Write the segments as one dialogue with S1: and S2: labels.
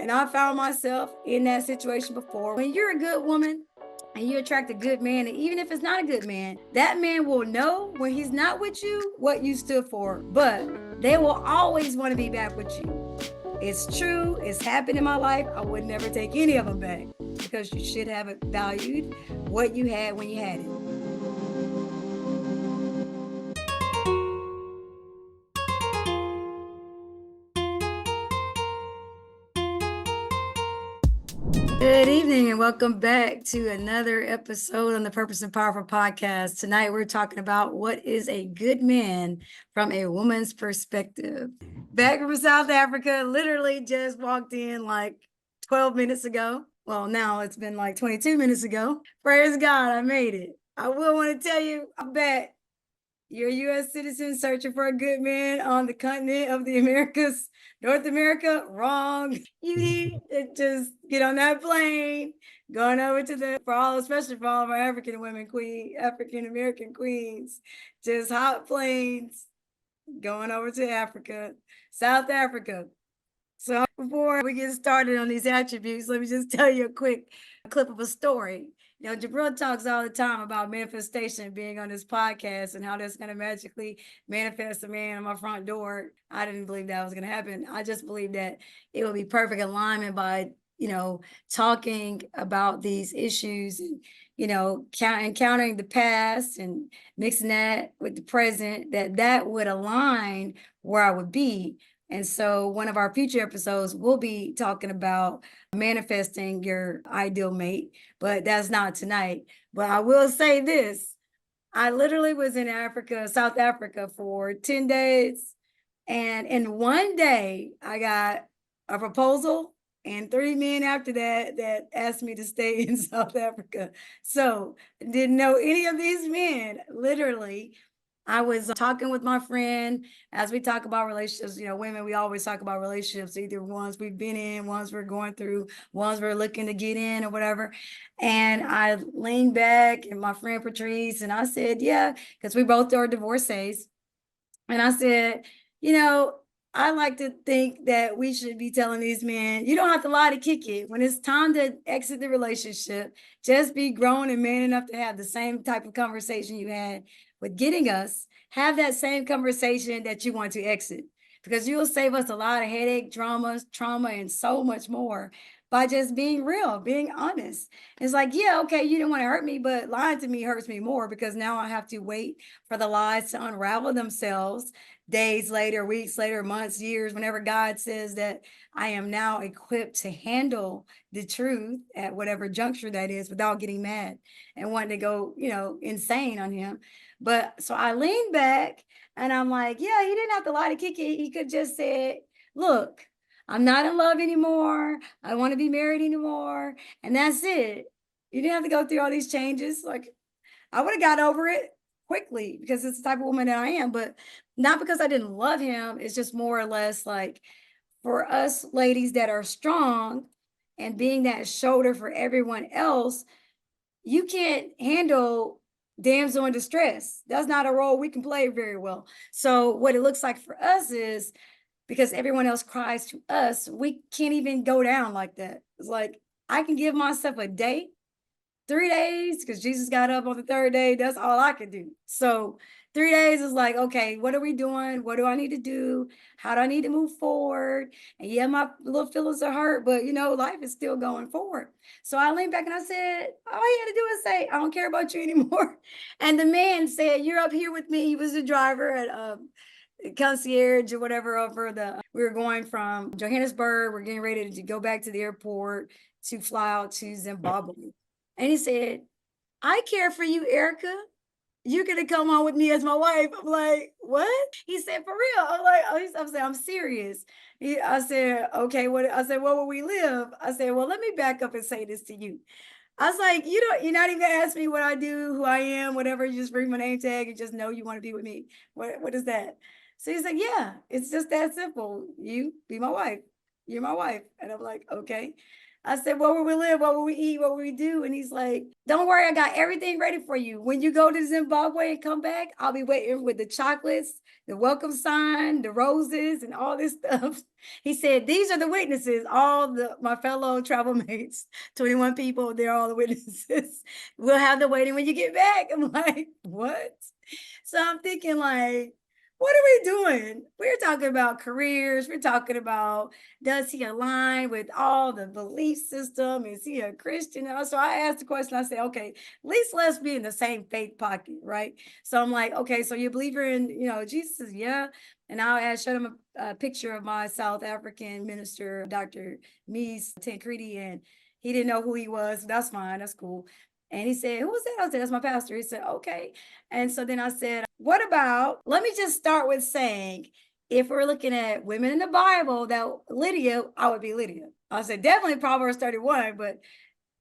S1: And I found myself in that situation before. When you're a good woman and you attract a good man, and even if it's not a good man, that man will know when he's not with you what you stood for, but they will always want to be back with you. It's true. It's happened in my life. I would never take any of them back because you should have valued what you had when you had it. Good evening and welcome back to another episode on the Purpose and Powerful podcast. Tonight we're talking about what is a good man from a woman's perspective. Back from South Africa, literally just walked in like 12 minutes ago. Well, now it's been like 22 minutes ago. Praise God, I made it. I will want to tell you, I'm back. You're a U.S. citizen searching for a good man on the continent of the Americas, North America. Wrong. You need to just get on that plane, going over to especially for all of our African American queens, just hot planes going over to Africa, South Africa. So before we get started on these attributes, let me just tell you a quick clip of a story. Jurbil talks all the time about manifestation being on this podcast and how that's going to magically manifest a man on my front door. I didn't believe that was going to happen. I just believe that it will be perfect alignment by, talking about these issues and, encountering the past and mixing that with the present, that would align where I would be. And so one of our future episodes, we'll be talking about manifesting your ideal mate, but that's not tonight. But I will say this. I literally was in South Africa for 10 days. And in one day, I got a proposal and 3 men after that asked me to stay in South Africa. So didn't know any of these men, literally. I was talking with my friend as we talk about relationships. Women, we always talk about relationships, either ones we've been in, ones we're going through, ones we're looking to get in or whatever. And I leaned back and my friend Patrice, and I said, yeah, because we both are divorcees. And I said, I like to think that we should be telling these men, you don't have to lie to kick it. When it's time to exit the relationship, just be grown and man enough to have the same type of conversation you had with getting us. Have that same conversation that you want to exit, because you'll save us a lot of headache, trauma, and so much more by just being real, being honest. It's like, yeah, okay, you didn't want to hurt me, but lying to me hurts me more because now I have to wait for the lies to unravel themselves days later, weeks later, months, years, whenever God says that I am now equipped to handle the truth at whatever juncture that is without getting mad and wanting to go, insane on him. But so I leaned back and I'm like, yeah, he didn't have to lie to kick it. He could just say, look, I'm not in love anymore. I want to be married anymore. And that's it. You didn't have to go through all these changes. Like, I would have got over it quickly because it's the type of woman that I am, but not because I didn't love him. It's just more or less like for us ladies that are strong and being that shoulder for everyone else, you can't handle damsel in distress. That's not a role we can play very well. So what it looks like for us is, because everyone else cries to us, we can't even go down like that. It's like, I can give myself a day, 3 days, because Jesus got up on the third day. That's all I could do. So 3 days is like, okay, what are we doing? What do I need to do? How do I need to move forward? And yeah, my little feelings are hurt, but life is still going forward. So I leaned back and I said, all you had to do is say, I don't care about you anymore. And the man said, you're up here with me. He was the driver at concierge or whatever we were going from Johannesburg. We're getting ready to go back to the airport to fly out to Zimbabwe. And he said, I care for you, Erica. You're going to come on with me as my wife. I'm like, what? He said, for real? I'm like, I'm saying, I'm serious. I said, okay, what? I said, where will we live? I said, well, let me back up and say this to you. I was like, you're not even gonna ask me what I do, who I am, whatever. You just bring my name tag and just know you want to be with me. What is that? So he's like, yeah, it's just that simple. You be my wife. You're my wife. And I'm like, okay. I said, where will we live? What will we eat? What will we do? And he's like, don't worry, I got everything ready for you. When you go to Zimbabwe and come back, I'll be waiting with the chocolates, the welcome sign, the roses, and all this stuff. He said, these are the witnesses, my fellow travel mates, 21 people, they're all the witnesses. We'll have the waiting when you get back. I'm like, what? So I'm thinking like, what are we doing? We're talking about careers. We're talking about, does he align with all the belief system? Is he a Christian? So I asked the question, I said, okay, at least let's be in the same faith pocket, right? So I'm like, okay, so you believe in, Jesus? Says, yeah. And I showed him a picture of my South African minister, Dr. Mies Tancredi, and he didn't know who he was. That's fine. That's cool. And he said, who was that? I said, that's my pastor. He said, okay. And so then I said, what about, let me just start with saying, if we're looking at women in the Bible, that Lydia, I would be Lydia. I said, definitely Proverbs 31,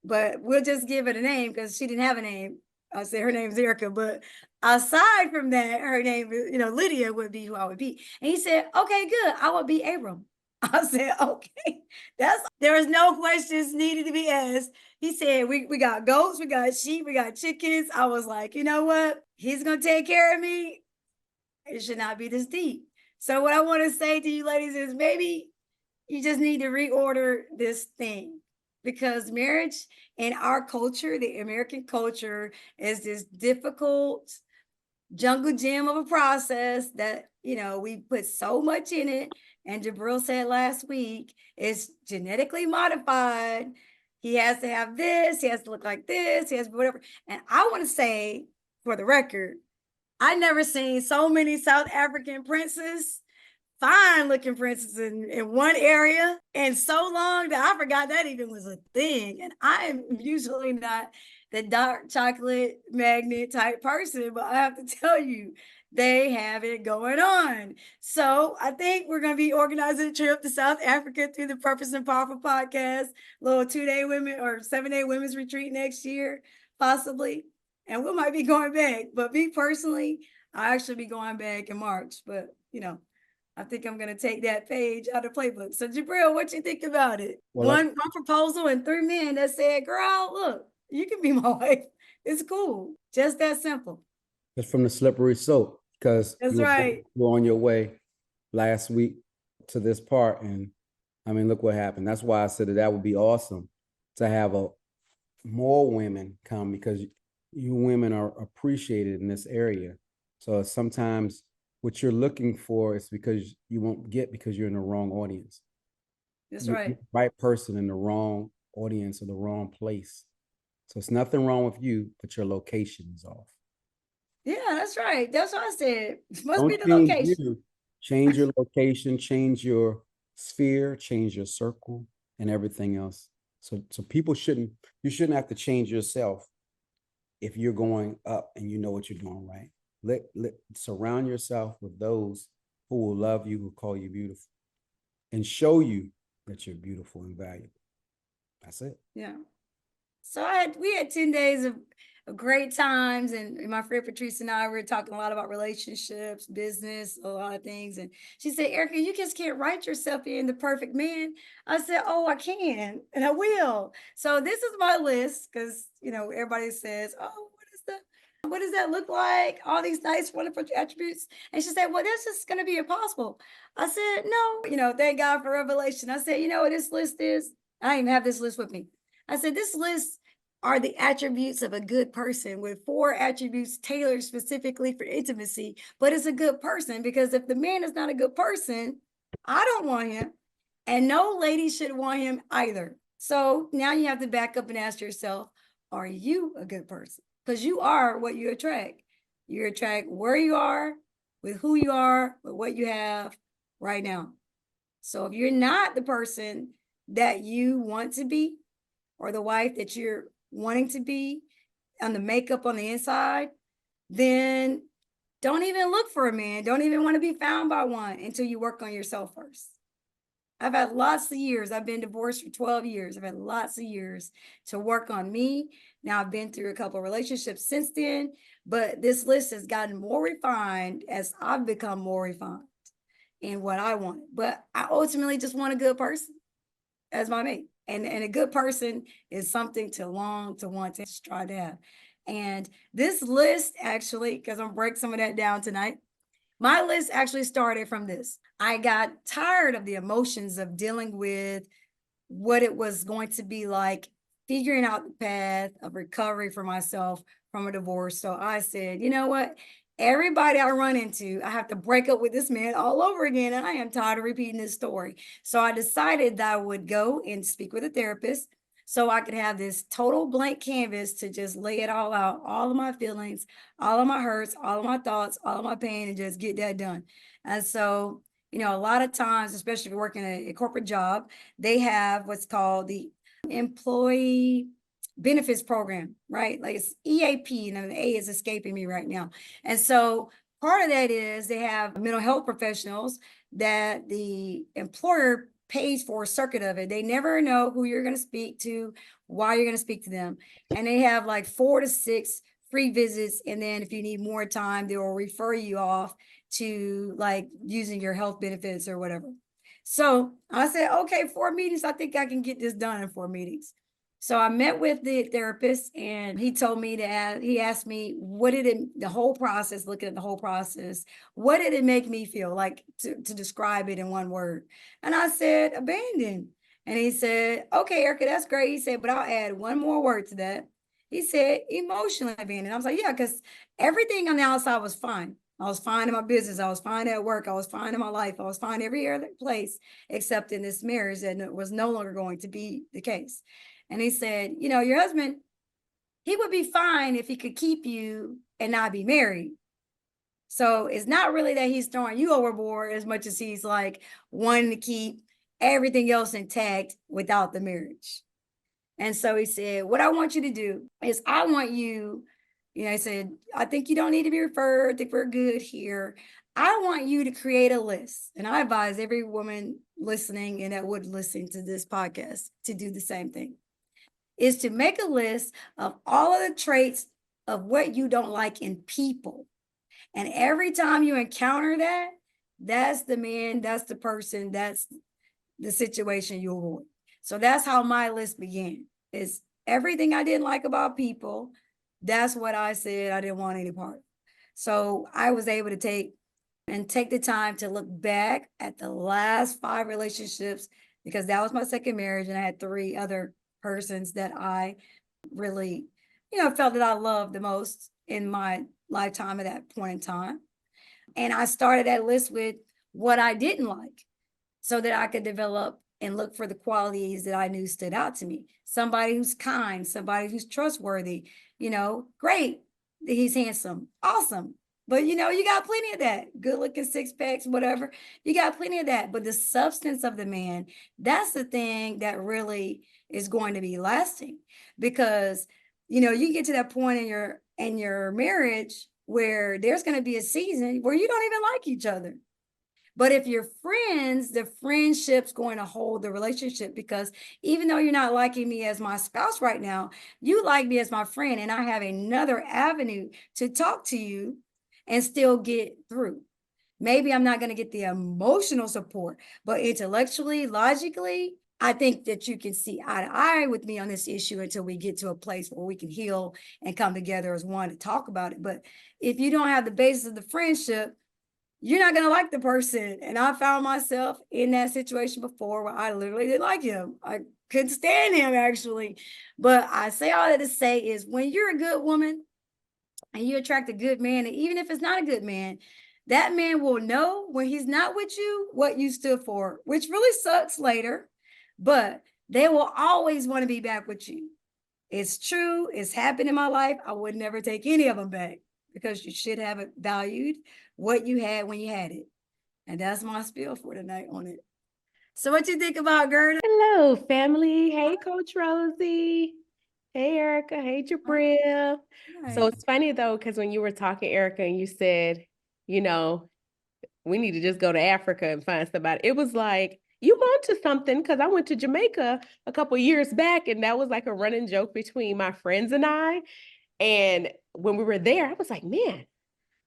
S1: but we'll just give it a name because she didn't have a name. I said her name's Erica, but aside from that, her name, Lydia would be who I would be. And he said, okay, good. I would be Abram. I said, okay, there was no questions needed to be asked. He said, we got goats, we got sheep, we got chickens. I was like, you know what? He's going to take care of me. It should not be this deep. So what I want to say to you ladies is maybe you just need to reorder this thing, because marriage in our culture, the American culture, is this difficult jungle gym of a process that, we put so much in it. And Jurbil said last week, it's genetically modified. He has to have this, he has to look like this, he has whatever. And I want to say, for the record, I never seen so many South African princes, fine looking princes in one area, and so long that I forgot that even was a thing. And I am usually not the dark chocolate magnet type person, but I have to tell you, they have it going on. So I think we're going to be organizing a trip to South Africa through the Purpose and Powerful podcast, little 2-day women or 7-day women's retreat next year, possibly. And we might be going back, but me personally, I actually be going back in March, but I think I'm going to take that page out of the playbook. So Jurbil, what you think about it? Well, one proposal and 3 men that said, girl, look, you can be my wife. It's cool. Just that simple.
S2: It's from the slippery slope, because
S1: that's right.
S2: You were on your way last week to this part. And I mean, look what happened. That's why I said that would be awesome to have more women come, because you women are appreciated in this area. So sometimes what you're looking for is because you won't get, because you're in the wrong audience.
S1: That's right.
S2: Right person in the wrong audience or the wrong place. So it's nothing wrong with you, but your location is off.
S1: Yeah, that's right. That's what I said. It must be the location.
S2: Change your location, change your sphere, change your circle, and everything else. So you shouldn't have to change yourself if you're going up and you know what you're doing right. Surround yourself with those who will love you, who call you beautiful, and show you that you're beautiful and valuable. That's it.
S1: Yeah. So we had 10 days of great times, and my friend Patrice and I were talking a lot about relationships, business, a lot of things. And she said, Erica, you just can't write yourself in the perfect man. I said, oh, I can, and I will. So this is my list, because everybody says, oh, what does that look like? All these nice, wonderful attributes. And she said, well, that's just going to be impossible. I said, no, thank God for revelation. I said, what this list is? I don't even have this list with me. I said, this list are the attributes of a good person, with 4 attributes tailored specifically for intimacy, but it's a good person, because if the man is not a good person, I don't want him, and no lady should want him either. So now you have to back up and ask yourself, are you a good person? Because you are what you attract. You attract where you are, with who you are, with what you have right now. So if you're not the person that you want to be, or the wife that you're wanting to be on the makeup on the inside, then don't even look for a man. Don't even want to be found by one until you work on yourself first. I've had lots of years. I've been divorced for 12 years. I've had lots of years to work on me. Now I've been through a couple of relationships since then, but this list has gotten more refined as I've become more refined in what I want. But I ultimately just want a good person as my mate. And a good person is something to long to want to strive to have. And this list actually, because I'm gonna break some of that down tonight, my list actually started from this. I got tired of the emotions of dealing with what it was going to be like figuring out the path of recovery for myself from a divorce. So I said, you know what? Everybody I run into, I have to break up with this man all over again. And I am tired of repeating this story. So I decided that I would go and speak with a therapist so I could have this total blank canvas to just lay it all out, all of my feelings, all of my hurts, all of my thoughts, all of my pain, and just get that done. And so, a lot of times, especially if you're working a corporate job, they have what's called the employee benefits program, right? Like it's EAP, and the A is escaping me right now. And so part of that is they have mental health professionals that the employer pays for a circuit of it. They never know who you're going to speak to, why you're going to speak to them. And they have like 4 to 6 free visits. And then if you need more time, they will refer you off to like using your health benefits or whatever. So I said, okay, 4 meetings. I think I can get this done in 4 meetings. So I met with the therapist and he told me he asked me, the whole process, looking at the whole process, what did it make me feel like to describe it in one word? And I said, abandoned. And he said, okay, Erica, that's great. He said, but I'll add one more word to that. He said, emotionally abandoned. I was like, yeah, because everything on the outside was fine. I was fine in my business. I was fine at work. I was fine in my life. I was fine every other place except in this marriage, and it was no longer going to be the case. And he said, your husband, he would be fine if he could keep you and not be married. So it's not really that he's throwing you overboard as much as he's like wanting to keep everything else intact without the marriage. And so he said, what I want you to do is I want you, I said, I think you don't need to be referred. I think we're good here. I want you to create a list. And I advise every woman listening and that would listen to this podcast to do the same thing, is to make a list of all of the traits of what you don't like in people. And every time you encounter that, that's the man, that's the person, that's the situation you avoid. So that's how my list began, is everything I didn't like about people. That's what I said I didn't want any part. So I was able to take the time to look back at the last 5 relationships, because that was my second marriage. And I had 3 other persons that I really, felt that I loved the most in my lifetime at that point in time. And I started that list with what I didn't like so that I could develop and look for the qualities that I knew stood out to me. Somebody who's kind, somebody who's trustworthy, great. He's handsome, awesome. But you got plenty of that. Good looking 6 packs, whatever. You got plenty of that. But the substance of the man, that's the thing that really is going to be lasting. Because, you get to that point in your marriage where there's going to be a season where you don't even like each other. But if you're friends, the friendship's going to hold the relationship, because even though you're not liking me as my spouse right now, you like me as my friend, and I have another avenue to talk to you and still get through. Maybe I'm not going to get the emotional support, but intellectually, logically, I think that you can see eye to eye with me on this issue until we get to a place where we can heal and come together as one to talk about it. But if you don't have the basis of the friendship, you're not going to like the person. And I found myself in that situation before where I literally didn't like him. I couldn't stand him, actually. But I say all that to say is, when you're a good woman and you attract a good man, and even if it's not a good man, that man will know when he's not with you what you stood for, which really sucks later, but they will always want to be back with you. It's true. It's happened in my life. I would never take any of them back, because you should have valued what you had when you had it. And that's my spiel for tonight on it. So what you think about Gerda?
S3: Hello, family. Hey, Coach Rosie. Hey, Erica. Hey, Jurbil. So it's funny, though, because when you were talking, Erica, and you said, we need to just go to Africa and find somebody. It was like, you on to something, because I went to Jamaica a couple years back, and that was like a running joke between my friends and I. And when we were there, I was like, man,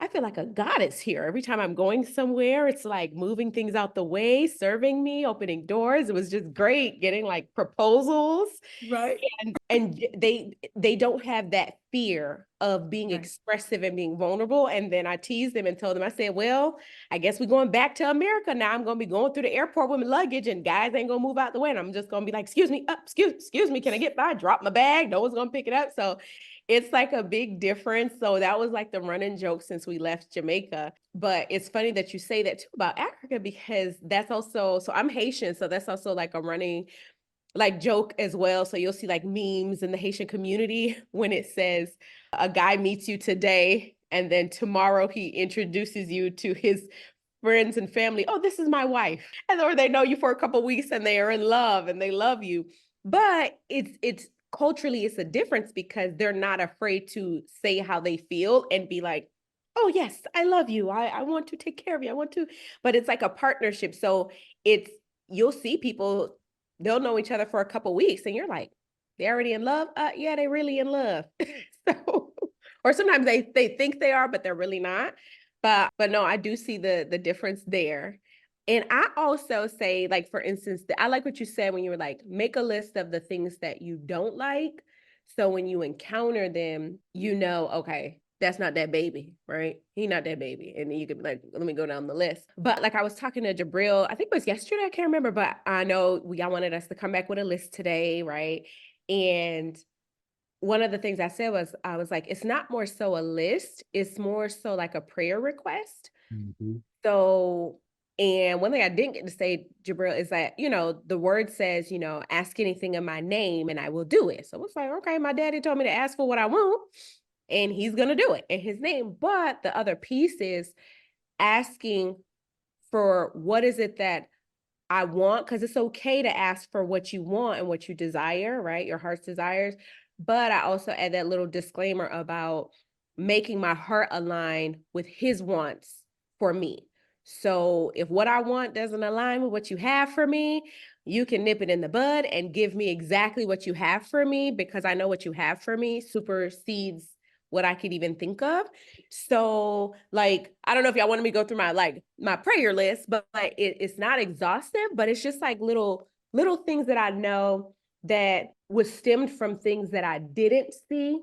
S3: I feel like a goddess here. Every time I'm going somewhere, it's like moving things out the way, serving me, opening doors. It was just great getting like proposals.
S1: Right.
S3: And they don't have that fear of being
S1: Right.
S3: expressive and being vulnerable. And then I teased them and told them, I said, well, I guess we're going back to America now. I'm going to be going through the airport with my luggage and guys ain't going to move out the way. And I'm just going to be like, excuse me, excuse me, can I get by? Drop my bag. No one's going to pick it up. So it's like a big difference. So that was like the running joke since we left Jamaica. But it's funny that you say that too about Africa, because that's also, so I'm Haitian. So that's also like a running like joke as well. So you'll see like memes in the Haitian community when it says a guy meets you today and then tomorrow he introduces you to his friends and family. Oh, this is my wife. And or they know you for a couple of weeks and they are in love and they love you. But it's culturally it's a difference because they're not afraid to say how they feel and be like, oh yes, I love you. I want to take care of you. I want to, but it's like a partnership. So it's you'll see people, they'll know each other for a couple of weeks and you're like, they're already in love. Yeah, they really in love. So, or sometimes they think they are, but they're really not. But no, I do see the difference there. And I also say, like, for instance, I like what you said when you were like, make a list of the things that you don't like. So when you encounter them, you know, okay, that's not that baby, right? He not that baby. And then you could be like, let me go down the list. But like I was talking to Jurbil, I think it was yesterday, I can't remember, but I know y'all wanted us to come back with a list today, right? And one of the things I said was, I was like, it's not more so a list, it's more so like a prayer request.
S2: Mhm.
S3: So, and one thing I didn't get to say, Jurbil, is that, you know, the word says, you know, ask anything in my name and I will do it. So it's like, okay, my daddy told me to ask for what I want and he's going to do it in his name. But the other piece is asking for what is it that I want, because it's okay to ask for what you want and what you desire, right? Your heart's desires. But I also add that little disclaimer about making my heart align with his wants for me. So if what I want doesn't align with what you have for me, you can nip it in the bud and give me exactly what you have for me, because I know what you have for me supersedes what I could even think of. So like, I don't know if y'all wanted me to go through my prayer list, but like it's not exhaustive, but it's just like little things that I know that was stemmed from things that I didn't see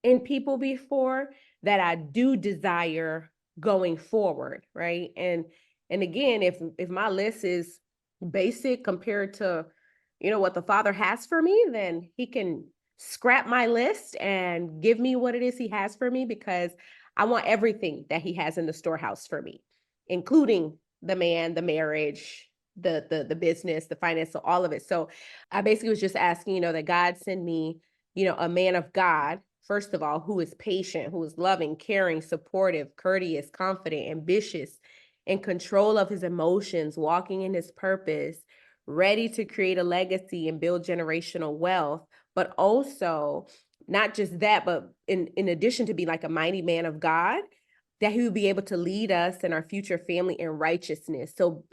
S3: in people before that I do desire going forward, right? And again, if my list is basic compared to, you know, what the Father has for me, then he can scrap my list and give me what it is he has for me, because I want everything that he has in the storehouse for me, including the man, the marriage, the business, the finance, so all of it. So I basically was just asking, you know, that God send me, you know, a man of God, first of all, who is patient, who is loving, caring, supportive, courteous, confident, ambitious, in control of his emotions, walking in his purpose, ready to create a legacy and build generational wealth, but also not just that, but in addition to be like a mighty man of God, that he would be able to lead us and our future family in righteousness. So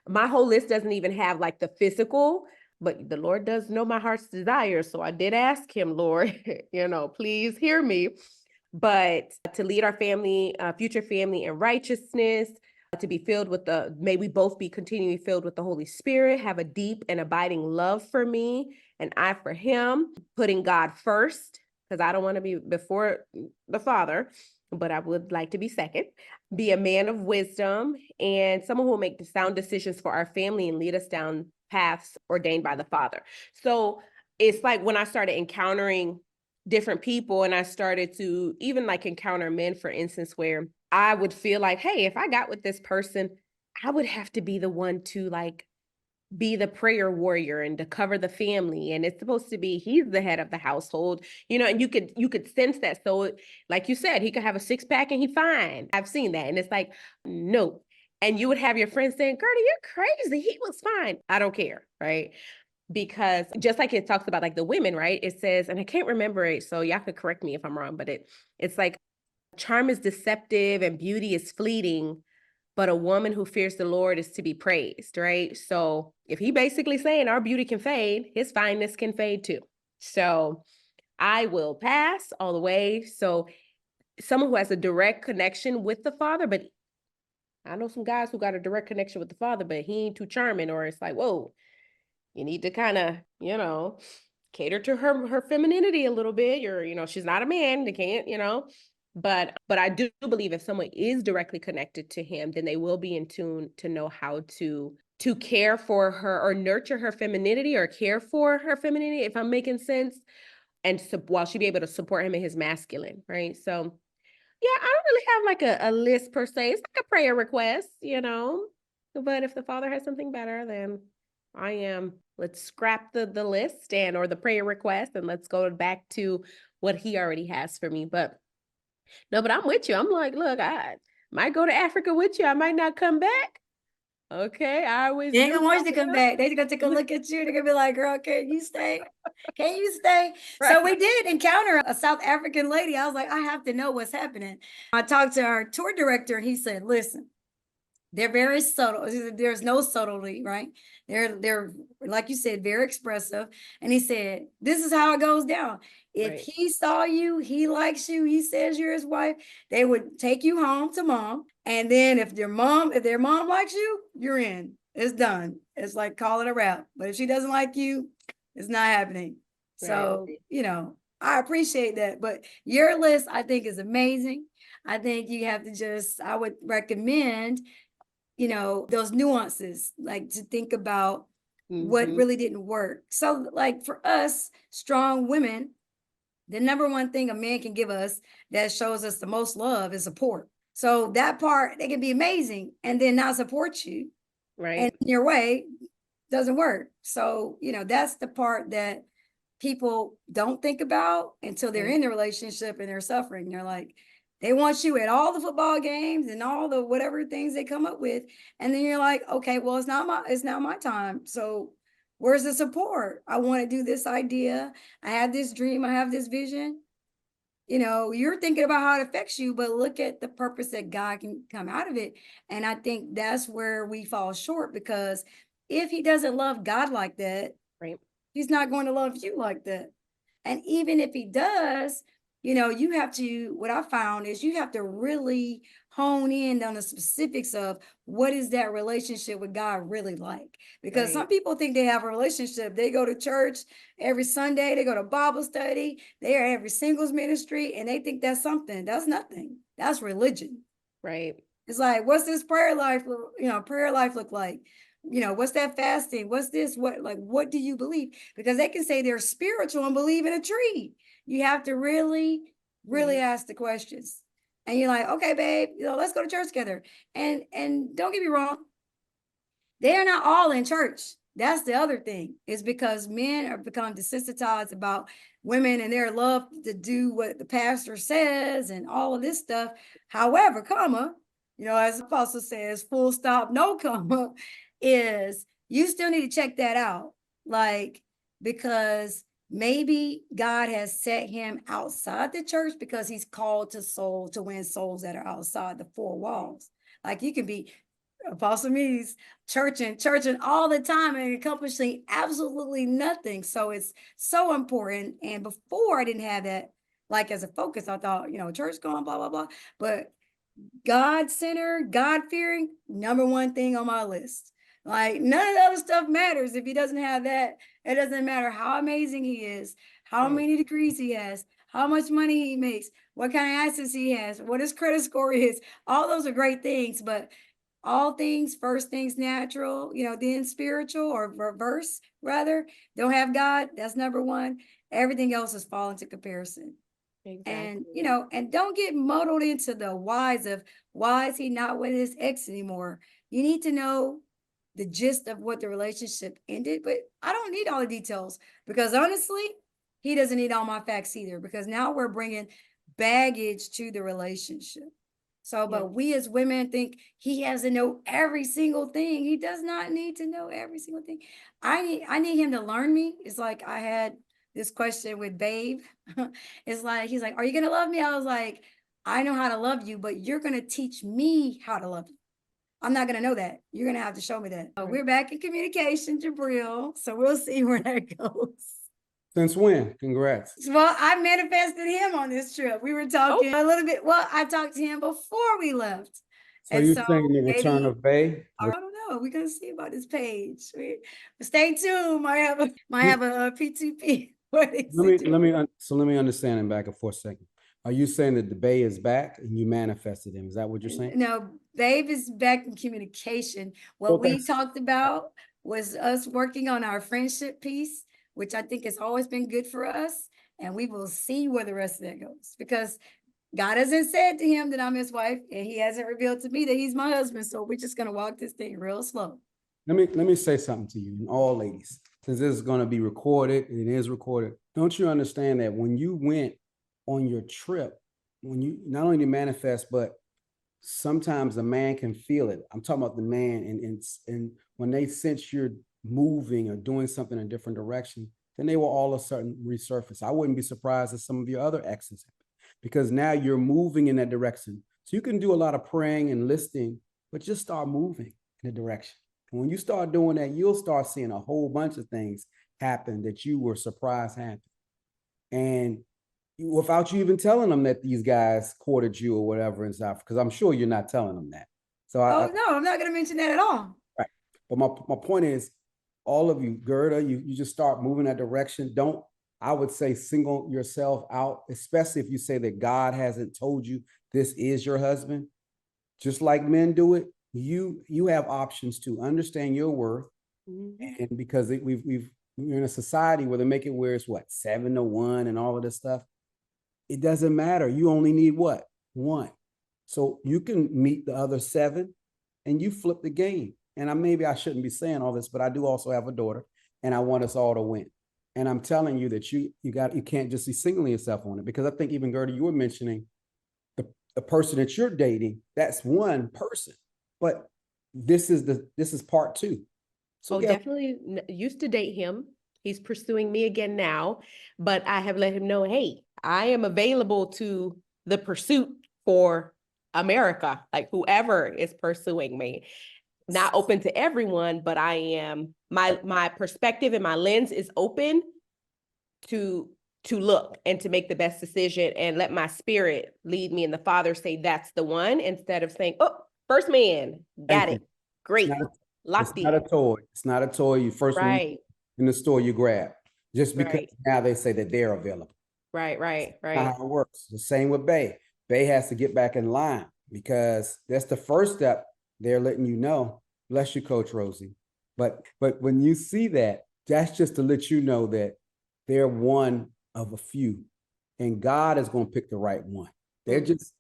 S3: my whole list doesn't even have like the physical, but the Lord does know my heart's desire. So I did ask him, Lord, you know, please hear me. But to lead our family, future family in righteousness, to be filled with may we both be continually filled with the Holy Spirit, have a deep and abiding love for me, an eye for him, putting God first, because I don't want to be before the Father, but I would like to be second, be a man of wisdom, and someone who will make sound decisions for our family and lead us down paths ordained by the Father. So it's like when I started encountering different people and I started to even like encounter men, for instance, where I would feel like, hey, if I got with this person, I would have to be the one to like be the prayer warrior and to cover the family. And it's supposed to be, he's the head of the household, you know, and you could sense that. So like you said, he could have a 6-pack and he fine. I've seen that. And it's like, no. And you would have your friends saying, Gertie, you're crazy. He was fine. I don't care. Right. Because just like it talks about like the women, right? It says, and I can't remember it, so y'all could correct me if I'm wrong, but it's like charm is deceptive and beauty is fleeting, but a woman who fears the Lord is to be praised, right? So if he basically saying our beauty can fade, his fineness can fade too. So I will pass all the way. So someone who has a direct connection with the father, but I know some guys who got a direct connection with the father, but he ain't too charming, or it's like, whoa, you need to kind of, cater to her femininity a little bit. She's not a man, they can't. But I do believe if someone is directly connected to him, then they will be in tune to know how to care for her or nurture her femininity or care for her femininity, if I'm making sense. And so while she be able to support him in his masculine, right? So yeah, I don't really have like a list per se. It's like a prayer request, But if the father has something better, then let's scrap the list or the prayer request, and let's go back to what he already has for me. But no, but I'm with you. I'm like, look, I might go to Africa with you. I might not come back. Okay, I always
S1: They ain't gonna want you to come back. They're gonna take a look at you. They're gonna be like, girl, can you stay? Can you stay?
S3: Right.
S1: So we did encounter a South African lady. I was like, I have to know what's happening. I talked to our tour director and he said, listen, they're very subtle. There's no subtlety, right? They're like you said, very expressive. And he said, this is how it goes down. If
S3: Right.
S1: he saw you, he likes you, he says you're his wife, they would take you home to mom. And then if their mom likes you, you're in. It's done. It's like call it a wrap. But if she doesn't like you, it's not happening. So, I appreciate that. But your list, I think, is amazing. I think you have to I would recommend those nuances, like to think about what really didn't work. So like for us, strong women, the number one thing a man can give us that shows us the most love is support. So that part, they can be amazing and then not support you.
S3: Right.
S1: And your way doesn't work. So, that's the part that people don't think about until they're in the relationship and they're suffering. They're like, they want you at all the football games and all the whatever things they come up with. And then you're like, okay, well, it's not my time. So where's the support? I want to do this idea. I have this dream. I have this vision. You're thinking about how it affects you, but look at the purpose that God can come out of it. And I think that's where we fall short, because if he doesn't love God like that,
S3: right,
S1: he's not going to love you like that. And even if he does, you have to, what I found is you have to really hone in on the specifics of what is that relationship with God really like. Because some people think they have a relationship. They go to church every Sunday, they go to Bible study, they are every singles ministry, and they think that's something. That's nothing. That's religion.
S3: Right.
S1: It's like, what's this prayer life look like? What's that fasting? What's this? What do you believe? Because they can say they're spiritual and believe in a tree. You have to really, really ask the questions. And you're like, okay, babe, let's go to church together. And don't get me wrong, they are not all in church. That's the other thing, is because men are become desensitized about women and their love to do what the pastor says and all of this stuff. However, as the apostle says, full stop, no comma, is you still need to check that out. Because maybe God has set him outside the church because he's called to win souls that are outside the four walls. Like you can be Apostle Me's churching all the time and accomplishing absolutely nothing. So it's so important. And before I didn't have that as a focus. I thought, church going, blah, blah, blah. But God-centered, God-fearing, number one thing on my list. None of the other stuff matters if he doesn't have that. It doesn't matter how amazing he is, how many degrees he has, how much money he makes, what kind of assets he has, what his credit score is. All those are great things, but all things, first things natural, then spiritual, or reverse rather, don't have God. That's number one. Everything else is fall into comparison. Exactly. And don't get muddled into the whys of why is he not with his ex anymore. You need to know the gist of what the relationship ended, but I don't need all the details, because honestly, he doesn't need all my facts either, because now we're bringing baggage to the relationship. So, but we as women think he has to know every single thing. He does not need to know every single thing. I need him to learn me. It's like I had this question with Babe. It's like, he's like, are you going to love me? I was like, I know how to love you, but you're going to teach me how to love you. I'm not going to know that. You're going to have to show me that. We're back in communication, Jurbil. So we'll see where that goes.
S2: Since when? Congrats.
S1: Well, I manifested him on this trip. We were talking a little bit. Well, I talked to him before we left.
S2: So
S1: And
S2: you're
S1: so
S2: saying the return
S1: maybe,
S2: of Bay?
S1: I don't know. We're gonna see about this page. Stay tuned. Might have a P2P.
S2: Let me understand him back for a second. Are you saying that the Bay is back and you manifested him? Is that what you're saying?
S1: No, Babe is back in communication. What we talked about was us working on our friendship piece, which I think has always been good for us. And we will see where the rest of that goes, because God hasn't said to him that I'm his wife, and he hasn't revealed to me that he's my husband. So we're just gonna walk this thing real slow.
S2: Let me say something to you, and all ladies, since this is going to be recorded, and it is recorded. Don't you understand that when you went on your trip, when you not only manifest, but sometimes a man can feel it. I'm talking about the man, and when they sense you're moving or doing something in a different direction, then they will all of a sudden resurface. I wouldn't be surprised if some of your other exes, because now you're moving in that direction. So you can do a lot of praying and listening, but just start moving in a direction. And when you start doing that, you'll start seeing a whole bunch of things happen that you were surprised happened. And without you even telling them that these guys courted you or whatever and stuff, because I'm sure you're not telling them that. So
S1: no, I'm not going to mention that at all.
S2: Right. But my point is, all of you, Gerda, you just start moving that direction. Don't, I would say, single yourself out, especially if you say that God hasn't told you this is your husband. Just like men do it, you have options to understand your worth. Mm-hmm. And because we're in a society where they make it where it's what, 7-1 and all of this stuff. It doesn't matter. You only need what? 1. So you can meet the other 7 and you flip the game. And maybe I shouldn't be saying all this, but I do also have a daughter and I want us all to win. And I'm telling you that you can't just be singling yourself on it, because I think even Gertie, you were mentioning the person that you're dating, that's one person, but this is part 2.
S3: So definitely used to date him. He's pursuing me again now, but I have let him know, hey, I am available to the pursuit for America, like whoever is pursuing me. Not open to everyone, but I am, my perspective and my lens is open to look and to make the best decision and let my spirit lead me, and the Father say that's the one, instead of saying, oh, first man, got it. Great.
S2: It's not a toy. It's not a toy. You first in the store, you grab. Just because now they say that they're available.
S3: Right.
S2: That's not how it works. The same with Bay. Bay has to get back in line, because that's the first step. They're letting you know. Bless you, Coach Rosie. But when you see that, that's just to let you know that they're one of a few, and God is going to pick the right one. They're just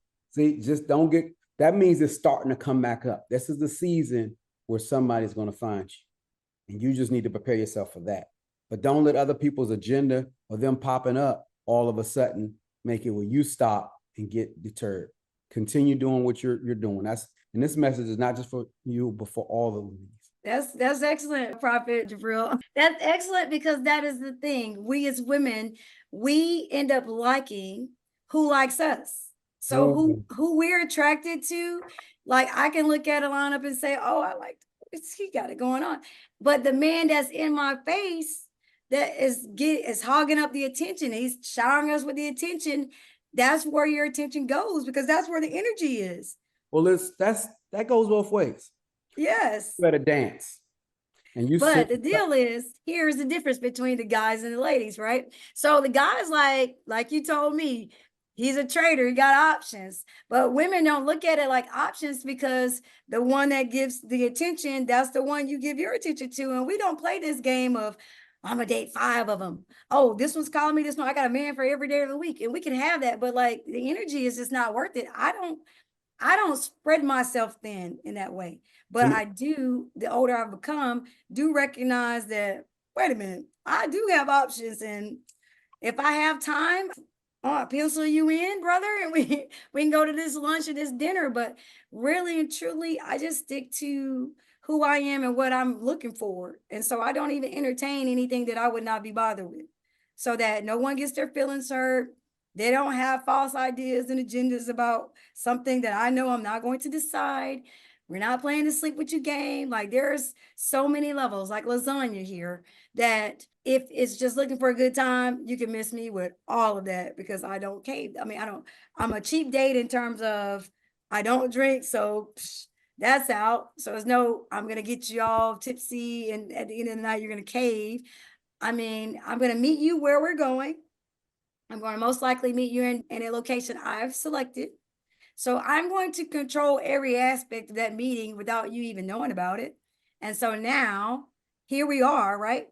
S2: don't get, that means it's starting to come back up. This is the season where somebody's going to find you, and you just need to prepare yourself for that. But don't let other people's agenda or them popping up all of a sudden make it where you stop and get deterred. Continue doing what you're doing. And this message is not just for you, but for all the ladies.
S1: That's excellent, Prophet Jurbil. That's excellent, because that is the thing. We as women, we end up liking who likes us. So who we're attracted to, like I can look at a lineup and say, oh, I like he got it going on. But the man that's in my face that is hogging up the attention, he's showering us with the attention, that's where your attention goes, because that's where the energy is.
S2: Well, that goes both ways.
S1: Yes.
S2: You better dance.
S1: But the deal is, here's the difference between the guys and the ladies, right? So the guys, like you told me, he's a trader, he got options. But women don't look at it like options, because the one that gives the attention, that's the one you give your attention to. And we don't play this game of, I'm gonna date 5 of them. Oh, this one's calling me, this one, I got a man for every day of the week. And we can have that, but like the energy is just not worth it. I don't spread myself thin in that way, but I do, the older I've become, do recognize that, wait a minute, I do have options. And if I have time, I'll pencil you in, brother, and we can go to this lunch or this dinner. But really and truly, I just stick to who I am and what I'm looking for. And so I don't even entertain anything that I would not be bothered with, so that no one gets their feelings hurt. They don't have false ideas and agendas about something that I know I'm not going to decide. We're not playing the sleep with you game. Like there's so many levels, like lasagna here, that if it's just looking for a good time, you can miss me with all of that because I don't cave. I mean, I'm a cheap date in terms of I don't drink. So that's out. So there's no, I'm going to get you all tipsy and at the end of the night, you're going to cave. I mean, I'm going to meet you where we're going. I'm going to most likely meet you in a location I've selected. So I'm going to control every aspect of that meeting without you even knowing about it. And so now here we are, right?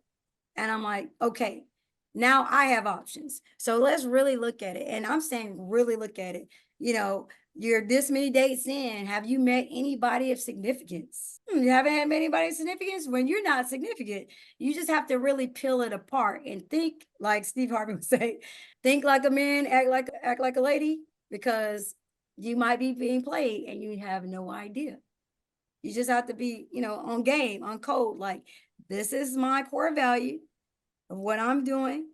S1: And I'm like, okay, now I have options. So let's really look at it. And I'm saying, really look at it. You know, you're this many dates in. Have you met anybody of significance? You haven't had anybody of significance when you're not significant. You just have to really peel it apart and think, like Steve Harvey would say, think like a man, act like a lady, because you might be being played and you have no idea. You just have to be, on game, on code. Like, this is my core value of what I'm doing,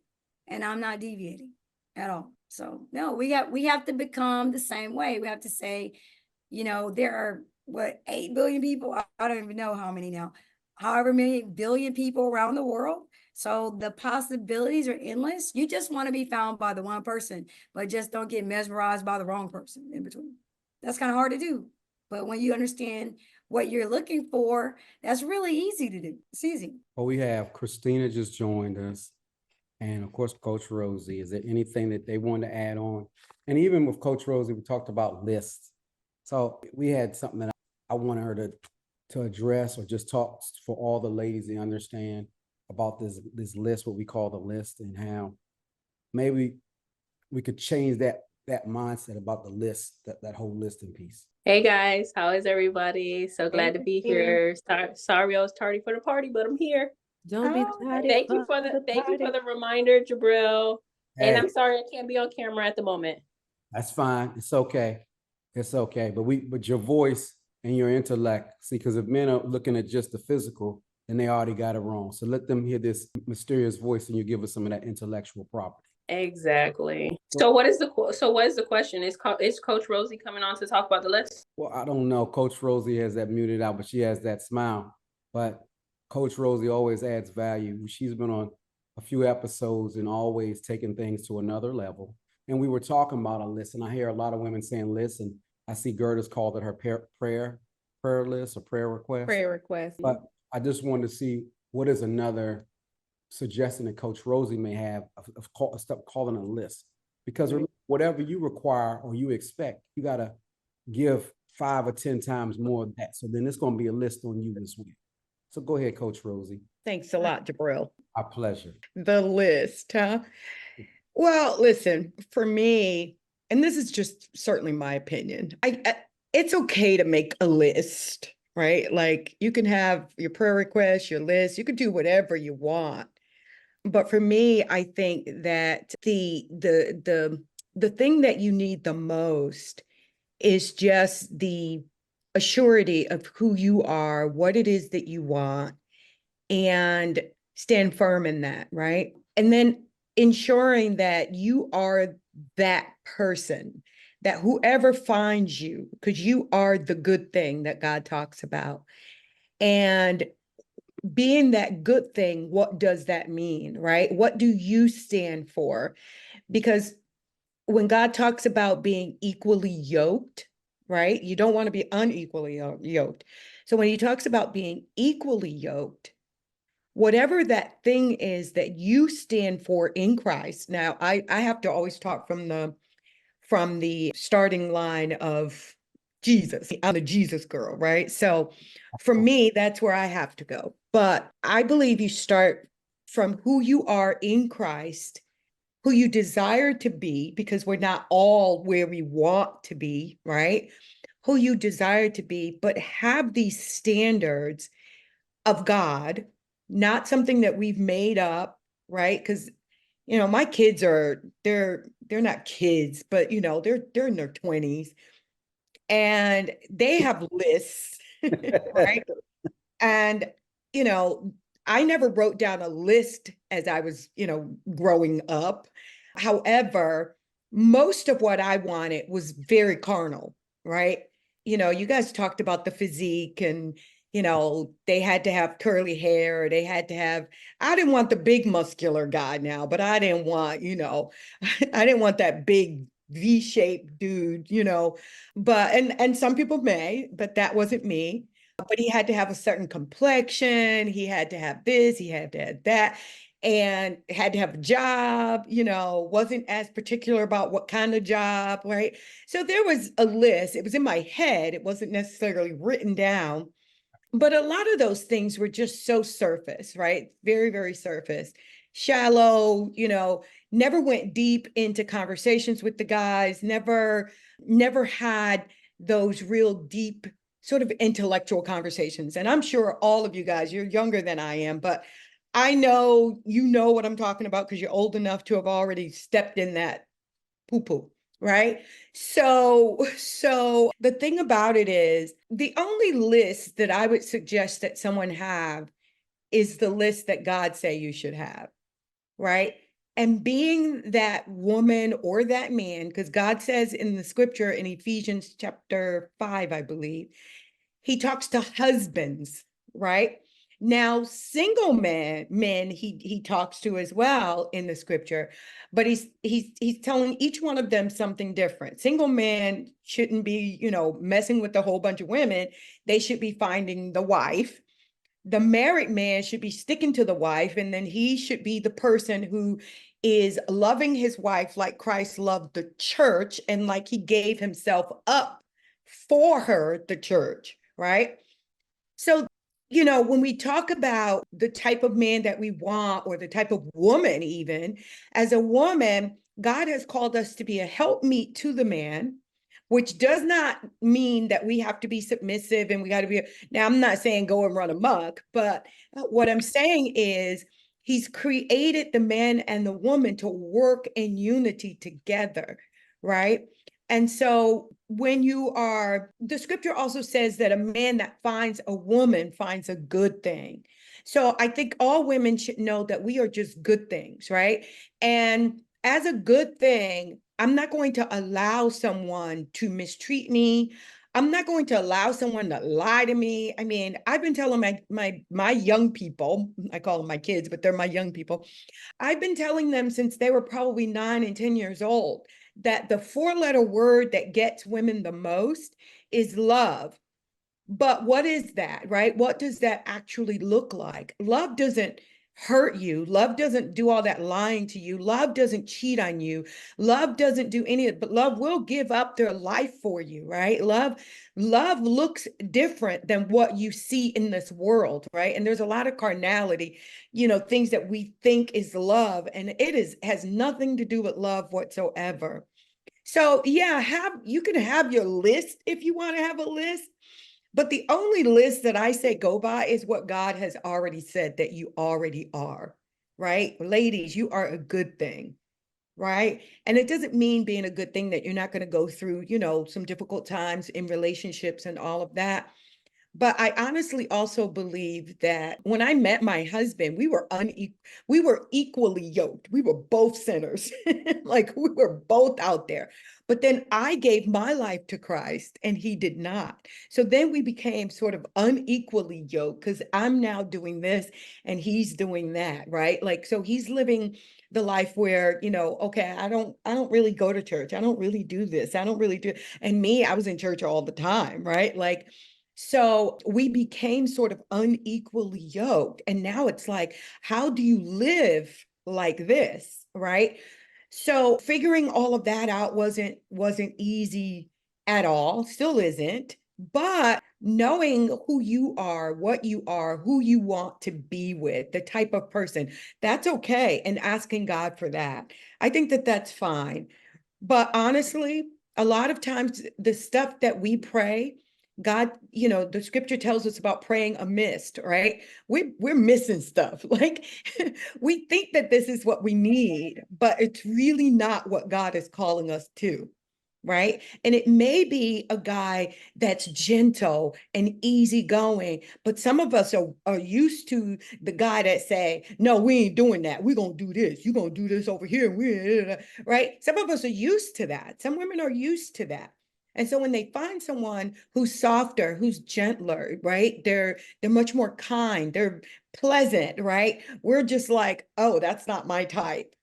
S1: and I'm not deviating at all. So no, we have to become the same way. We have to say, there are 8 billion people. I don't even know how many now, however many billion people around the world. So the possibilities are endless. You just want to be found by the one person, but just don't get mesmerized by the wrong person in between. That's kind of hard to do. But when you understand what you're looking for, that's really easy to do. It's easy.
S2: Well, we have Christina just joined us. And of course, Coach Rosie. Is there anything that they want to add on? And even with Coach Rosie, we talked about lists. So we had something that I wanted her to address or just talk for all the ladies to understand about this list, what we call the list, and how maybe we could change that mindset about the list, that whole listing piece.
S3: Hey guys, how is everybody? So glad to be here. Sorry I was tardy for the party, but I'm here.
S1: Don't be tardy.
S3: Thank you for the reminder, Jurbil.
S2: Hey.
S3: And I'm sorry I can't be on camera at the moment.
S2: That's fine. It's okay. It's okay. But your voice and your intellect, see, because if men are looking at just the physical, then they already got it wrong. So let them hear this mysterious voice, and you give us some of that intellectual property.
S3: Exactly. So what is the question? Is Coach Rosie coming on to talk about the list?
S2: Well, I don't know. Coach Rosie has that muted out, but she has that smile. But Coach Rosie always adds value. She's been on a few episodes and always taking things to another level. And we were talking about a list, and I hear a lot of women saying list, and I see Gerda's called it her prayer list or prayer request.
S3: Prayer request.
S2: But I just wanted to see what is another suggestion that Coach Rosie may have of calling a list, because whatever you require or you expect, you got to give 5 or 10 times more of that. So then it's going to be a list on you this week. So go ahead, Coach Rosie.
S4: Thanks a lot, Jurbil.
S2: Our pleasure.
S4: The list, huh? Well, listen, for me, and this is just certainly my opinion, it's okay to make a list, right? Like you can have your prayer requests, your list, you can do whatever you want. But for me, I think that the thing that you need the most is just the assurity of who you are, what it is that you want, and stand firm in that, right? And then ensuring that you are that person, that whoever finds you, because you are the good thing that God talks about. And being that good thing, what does that mean, right? What do you stand for? Because when God talks about being equally yoked, right? You don't want to be unequally yoked. So when he talks about being equally yoked, whatever that thing is that you stand for in Christ. Now, I have to always talk from the starting line of Jesus. I'm a Jesus girl, right? So for me, that's where I have to go. But I believe you start from who you are in Christ, who you desire to be, because we're not all where we want to be, right? Who you desire to be, but have these standards of God, not something that we've made up, right? Because my kids they're not kids, but they're in their 20s and they have lists, right? And I never wrote down a list as I was, growing up. However, most of what I wanted was very carnal, right? you guys talked about the physique and, they had to have curly hair, or they had to have, I didn't want the big muscular guy now, but I didn't want, I didn't want that big V-shaped dude, but, and some people may, but that wasn't me. But he had to have a certain complexion. He had to have this, he had to have that, and had to have a job, wasn't as particular about what kind of job, right? So there was a list. It was in my head. It wasn't necessarily written down. But a lot of those things were just so surface, right? Very, very surface, shallow, never went deep into conversations with the guys, never had those real deep sort of intellectual conversations. And I'm sure all of you guys, you're younger than I am, but I know you know what I'm talking about because you're old enough to have already stepped in that poo-poo, right? So the thing about it is, the only list that I would suggest that someone have is the list that God say you should have, right? And being that woman or that man, because God says in the scripture in Ephesians chapter 5, I believe, he talks to husbands, right? Now, single men he talks to as well in the scripture, but he's telling each one of them something different. Single men shouldn't be, messing with a whole bunch of women. They should be finding the wife. The married man should be sticking to the wife, and then he should be the person who is loving his wife like Christ loved the church and like he gave himself up for her, the church, right? So, when we talk about the type of man that we want, or the type of woman, even as a woman, God has called us to be a helpmeet to the man, which does not mean that we have to be submissive and we got to be. Now, I'm not saying go and run amok, but what I'm saying is he's created the man and the woman to work in unity together, right? And so when the scripture also says that a man that finds a woman finds a good thing. So I think all women should know that we are just good things, right? And as a good thing, I'm not going to allow someone to mistreat me. I'm not going to allow someone to lie to me. I mean, I've been telling my young people, I call them my kids, but they're my young people. I've been telling them since they were probably 9 and 10 years old that the 4-letter word that gets women the most is love. But what is that, right? What does that actually look like? Love doesn't hurt you. Love doesn't do all that lying to you. Love doesn't cheat on you. Love doesn't do any of it, but love will give up their life for you, right? Love looks different than what you see in this world, right? And there's a lot of carnality, things that we think is love, and has nothing to do with love whatsoever. So yeah, you can have your list if you want to have a list. But the only list that I say go by is what God has already said that you already are, right? Ladies, you are a good thing, right? And it doesn't mean being a good thing that you're not going to go through, some difficult times in relationships and all of that. But I honestly also believe that when I met my husband, we were equally yoked. We were both sinners. Like we were both out there. But then I gave my life to Christ and he did not. So then we became sort of unequally yoked because I'm now doing this and he's doing that, right? Like, so he's living the life where, okay, I don't really go to church. I don't really do this. I don't really do. And me, I was in church all the time, right? Like, so we became sort of unequally yoked. And now it's like, how do you live like this? Right. So figuring all of that out wasn't easy at all, still isn't. But knowing who you are, what you are, who you want to be with, the type of person, that's okay. And asking God for that. I think that that's fine. But honestly, a lot of times the stuff that we pray, God, the scripture tells us about praying amiss, right? We're missing stuff. Like we think that this is what we need, but it's really not what God is calling us to, right? And it may be a guy that's gentle and easygoing, but some of us are used to the guy that say, no, we ain't doing that. We're going to do this. You're going to do this over here. Right? Some of us are used to that. Some women are used to that. And so when they find someone who's softer, who's gentler, right? They're much more kind, they're pleasant, right? We're just like, oh, that's not my type.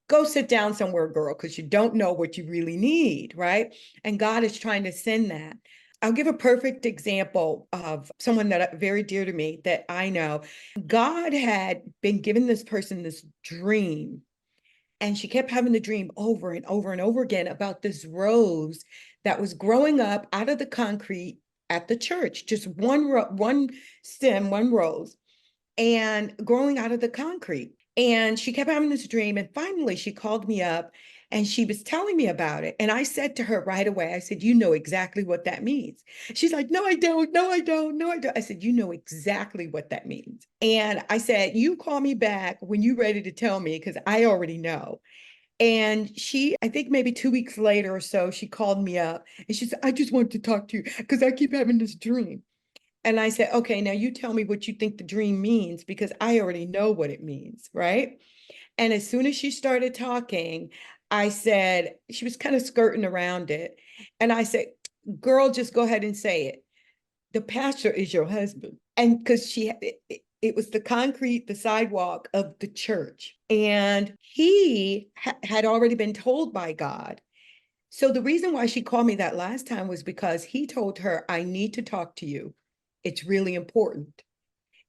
S4: Go sit down somewhere, girl, because you don't know what you really need, right? And God is trying to send that. I'll give a perfect example of someone that very dear to me that I know. God had been giving this person this dream, and she kept having the dream over and over and over again about this rose that was growing up out of the concrete at the church, just one stem, one rose, and growing out of the concrete. And she kept having this dream. And finally, she called me up and she was telling me about it. And I said to her right away, I said, you know exactly what that means. She's like, no, I don't. No, I don't. No, I don't. I said, you know exactly what that means. And I said, you call me back when you're ready to tell me, because I already know. And she, I think maybe 2 weeks later or so, she called me up and she said, I just wanted to talk to you because I keep having this dream. And I said, okay, now you tell me what you think the dream means, because I already know what it means, right? And as soon as she started talking, I said, she was kind of skirting around it. And I said, girl, just go ahead and say it. The pastor is your husband. And because it was the concrete, the sidewalk of the church. And he had already been told by God. So the reason why she called me that last time was because he told her, I need to talk to you. It's really important.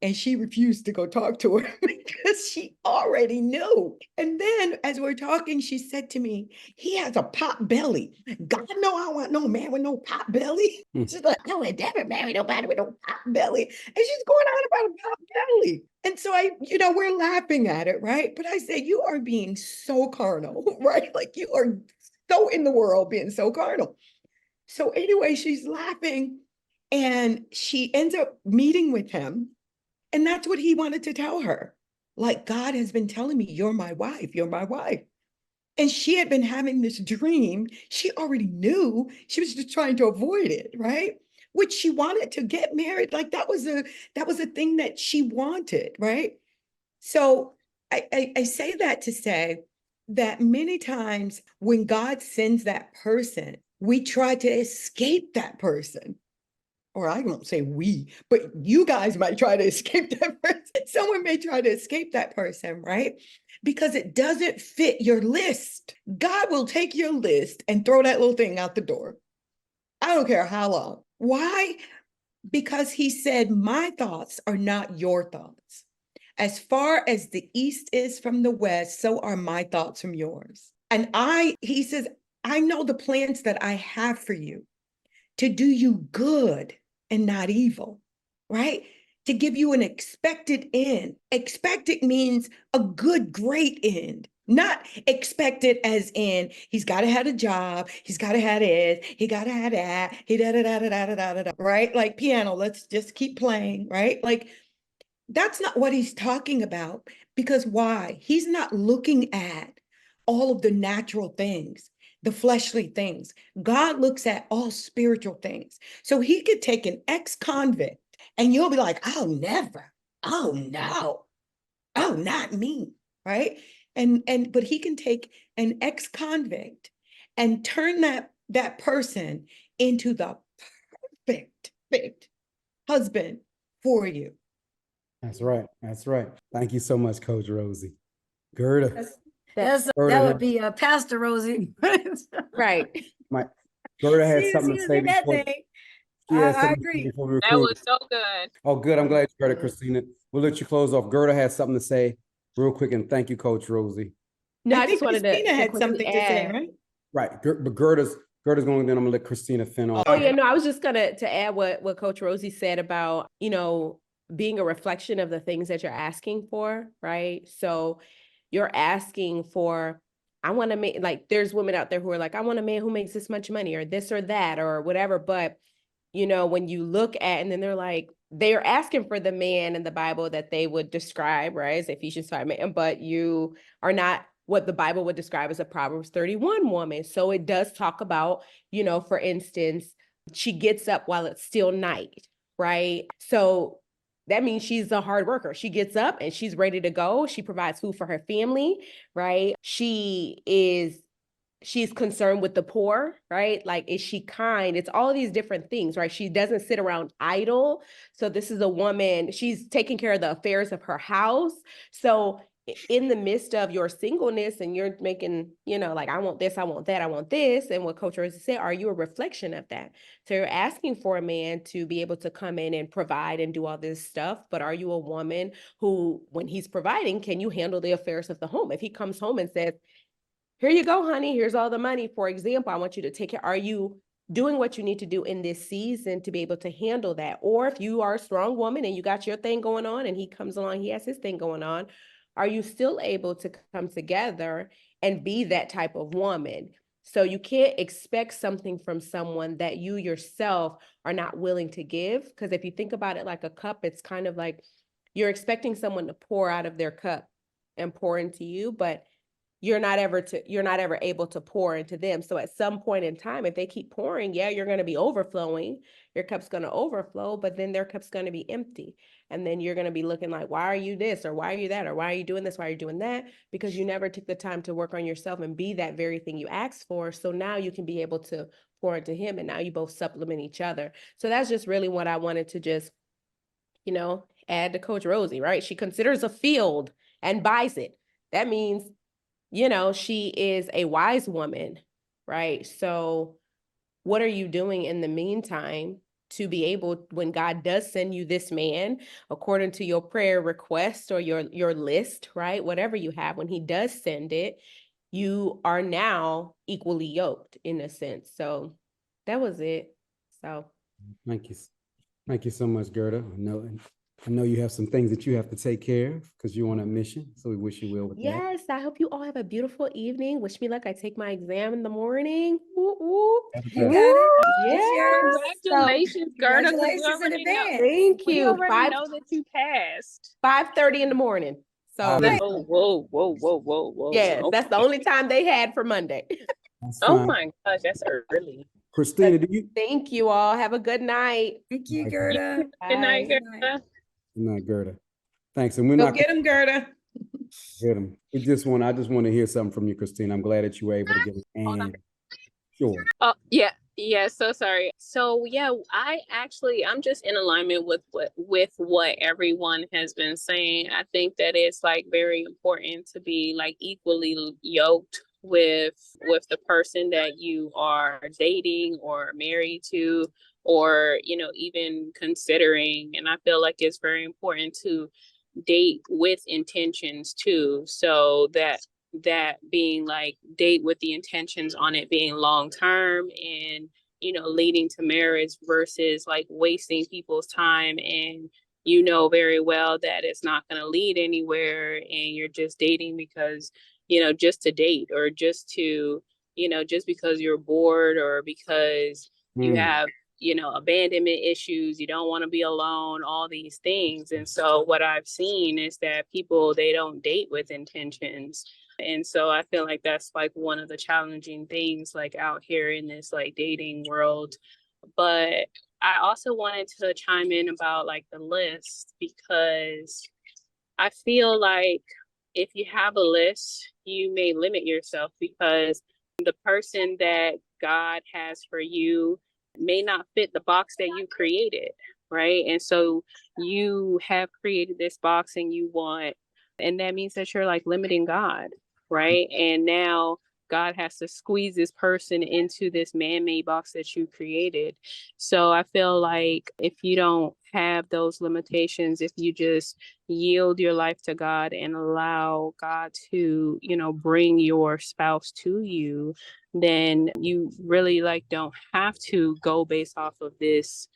S4: And she refused to go talk to her because she already knew. And then as we're talking, she said to me, he has a pot belly. God, no, I don't want no man with no pot belly. She's like, I would never marry nobody with no pot belly. And she's going on about a pot belly. And so we're laughing at it, right? But I said, you are being so carnal, right? Like you are so in the world being so carnal. So anyway, she's laughing. And she ends up meeting with him. And that's what he wanted to tell her. Like, God has been telling me, you're my wife, you're my wife. And she had been having this dream. She already knew. She was just trying to avoid it, right? Which she wanted to get married. Like that was a thing that she wanted, right? So I say that to say that many times when God sends that person, we try to escape that person. Or I won't say we, but you guys might try to escape that person. Someone may try to escape that person, right? Because it doesn't fit your list. God will take your list and throw that little thing out the door. I don't care how long. Why? Because he said, my thoughts are not your thoughts. As far as the east is from the west, so are my thoughts from yours. And he says, I know the plans that I have for you, to do you good and not evil, right? To give you an expected end. Expected means a good, great end. Not expected as in he's got to have a job, he's got to have this, he got to have that, he da da da da da da da da, right? Like piano, let's just keep playing, right? Like that's not what he's talking about. Because why? He's not looking at all of the natural things, the fleshly things. God looks at all spiritual things. So he could take an ex-convict and you'll be like, oh, never. Oh, no. Oh, not me. Right. But he can take an ex-convict and turn that person into the perfect husband for you.
S2: That's right. That's right. Thank you so much, Coach Rosie. Gerda.
S1: That would be Pastor Rosie.
S3: Right.
S2: Gerda had
S1: She
S2: something to
S1: was
S2: say
S1: in that
S2: before.
S1: thing.
S2: She had
S1: I
S2: something to say
S1: agree.
S2: before we
S5: That
S2: conclude.
S5: was so good.
S2: Oh, good. I'm glad you heard it, Christina. We'll let you close off. Gerda had something to say real quick, and thank you, Coach Rosie.
S3: No,
S4: I
S3: I
S4: think
S3: just wanted
S4: Christina
S3: to
S4: had
S3: quickly
S4: something to say,
S3: add.
S4: right?
S2: Right. But Gerda's going, then I'm gonna let Christina finish.
S3: Oh yeah, no, I was just gonna to add what Coach Rosie said about, being a reflection of the things that you're asking for, right? So you're asking for, I want to make, like, there's women out there who are like, I want a man who makes this much money or this or that or whatever. But, when you look at, and then they're like, they're asking for the man in the Bible that they would describe, right, as Ephesians 5 man, but you are not what the Bible would describe as a Proverbs 31 woman. So it does talk about, for instance, she gets up while it's still night, right? So that means she's a hard worker. She gets up and she's ready to go. She provides food for her family, right? She is she's concerned with the poor, right? Like, is she kind? It's all these different things, right? She doesn't sit around idle. So this is a woman, she's taking care of the affairs of her house. So in the midst of your singleness and you're making, like, I want this, I want that, I want this. And what Coach Rosie said, are you a reflection of that? So you're asking for a man to be able to come in and provide and do all this stuff. But are you a woman who, when he's providing, can you handle the affairs of the home? If he comes home and says, here you go, honey, here's all the money. For example, I want you to take care. Are you doing what you need to do in this season to be able to handle that? Or if you are a strong woman and you got your thing going on and he comes along, he has his thing going on, are you still able to come together and be that type of woman? So you can't expect something from someone that you yourself are not willing to give. Because if you think about it like a cup, it's kind of like you're expecting someone to pour out of their cup and pour into you, but you're not ever able to pour into them. So at some point in time, if they keep pouring, yeah, you're going to be overflowing. Your cup's going to overflow, but then their cup's going to be empty. And then you're going to be looking like, why are you this? Or why are you that? Or why are you doing this? Why are you doing that? Because you never took the time to work on yourself and be that very thing you asked for. So now you can be able to pour into him, and now you both supplement each other. So that's just really what I wanted to just, add to Coach Rosie, right? She considers a field and buys it. That means she is a wise woman, right? So what are you doing in the meantime to be able, when God does send you this man, according to your prayer request or your list, right? Whatever you have, when he does send it, you are now equally yoked in a sense. So that was it. So
S2: Thank you. Thank you so much, Gerda. I know you have some things that you have to take care of because you're on a mission. So we wish you well with that.
S3: yes, I hope you all have a beautiful evening. Wish me luck. I take my exam in the morning. Woo, woo.
S1: You got it.
S3: Yes.
S5: Congratulations, Gerda. 'Cause
S1: Congratulations in advance.
S3: Thank
S5: We
S3: you.
S5: already know that you passed.
S3: 5:30 in the morning. So
S1: Right.
S5: Oh, whoa.
S3: yes,
S5: Okay.
S3: that's the only time they had for Monday.
S2: That's
S5: Oh
S2: fine.
S5: my gosh, that's early.
S2: Christina, do you?
S3: Thank you all. Have a good night.
S1: Thank you,
S2: Bye.
S1: Gerda.
S5: Good night,
S3: Bye.
S1: Good night.
S5: Gerda.
S2: Good night, Gerda. Thanks. And we're
S4: Go
S2: not
S4: get him, Gerda.
S2: get them. I just want to hear something from you, Christina. I'm glad that you were able to get it.
S5: Hold on.
S2: And sure.
S5: Oh, yeah, so sorry. So yeah, I'm just in alignment with what everyone has been saying. I think that it's like very important to be like equally yoked with the person that you are dating or married to, or even considering. And I feel like it's very important to date with intentions too, so that being like date with the intentions on it being long term and leading to marriage, versus like wasting people's time and very well that it's not going to lead anywhere, and you're just dating because just to date, or just to just because you're bored, or because you have abandonment issues, you don't want to be alone, all these things. And so what I've seen is that people, they don't date with intentions. And so I feel like that's like one of the challenging things like out here in this like dating world. But I also wanted to chime in about like the list, because I feel like if you have a list, you may limit yourself, because the person that God has for you may not fit the box that you created, right? And so you have created this box and that means that you're like limiting God, right? And now God has to squeeze this person into this man-made box that you created. So I feel like if you don't have those limitations, if you just yield your life to God and allow God to, bring your spouse to you, then you really like don't have to go based off of this